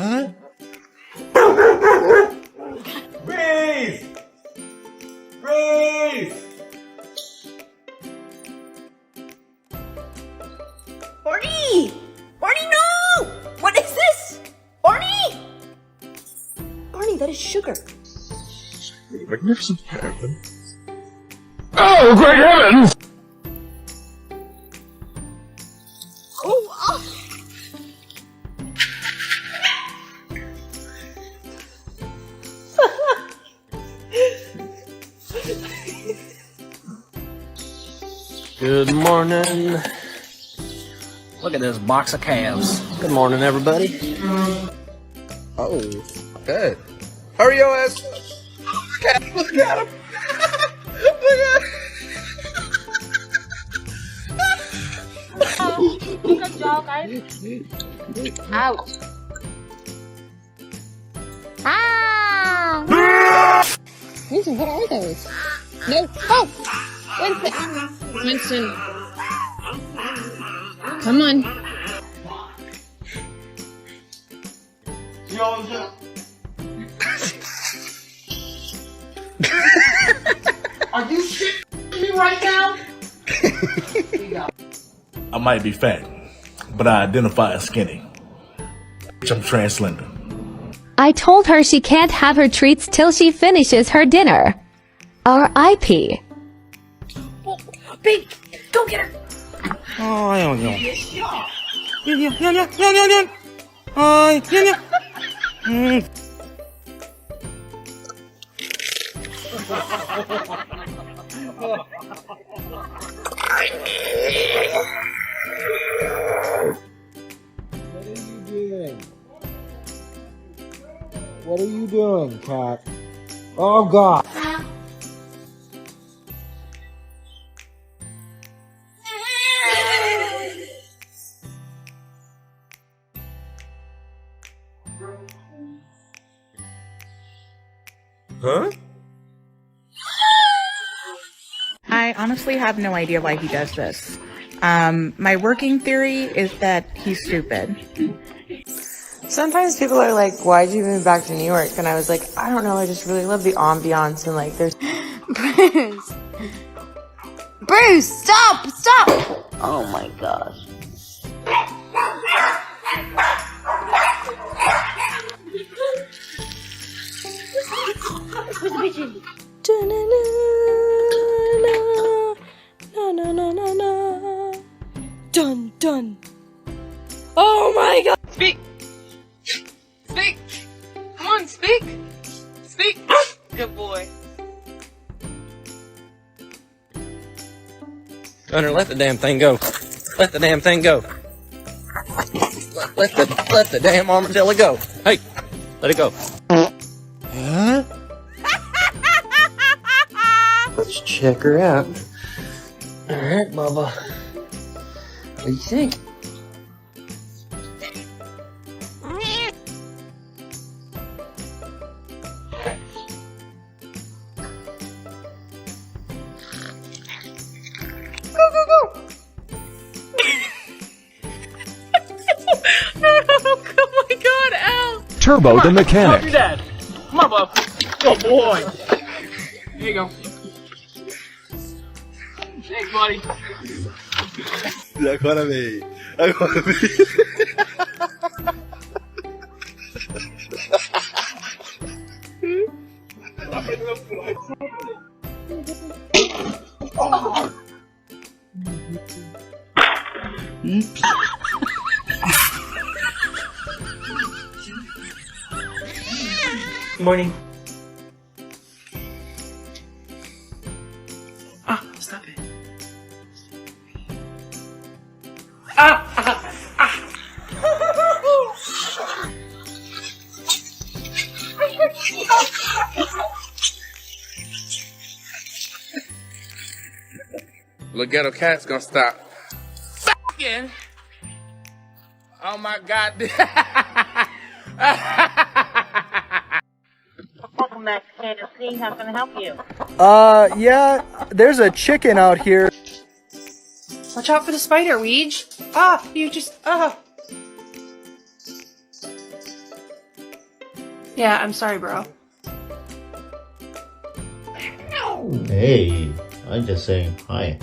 Huh? Breathe! Breathe! Barney! Barney, no! What is this? Barney! Barney, that is sugar. Magnificent heaven. Oh, great heavens! Oh, Good morning. Look at this box of calves. Good morning, everybody. Oh, good. Hurry your ass. Look at him. Look at him. Good job, guys. Ouch. Ah! Winston, what are those? No. Oh! Winston. Come on. Are you shitting me right now? I might be fat, but I identify as skinny. I'm trans-slender. I told her she can't have her treats till she finishes her dinner. R.I.P. Babe, go get her. Oh, I don't know. What are you doing, cat? Oh, God. Huh? I honestly have no idea why he does this. My working theory is that he's stupid. Sometimes people are like, why'd you move back to New York? And I was like, I don't know, I just really love the ambiance and like there's Bruce! Bruce, stop! Stop! Oh my gosh. Dun, dun. Oh my God. Speak! Speak! Come on, speak! Speak! Good boy. Gunner, let the damn thing go. Let the damn thing go. Let the damn armadillo go. Hey, let it go. Huh? Let's check her out. All right, Bubba. What do you think? Go, go, go. Oh my God, Al. Turbo the mechanic. Help your dad. Come on, Bub. Good boy. Here you go. Thanks, buddy. Agora vem. Agora vem. Morning. Ah, stop it. Ah! Little ghetto cat's gonna stop. Again. Oh my God. Welcome back to Tennessee. How can I help you? Yeah, there's a chicken out here. Watch out for the spider, Weege. Ah, you just, Yeah, I'm sorry, bro. Hey, I'm just saying hi.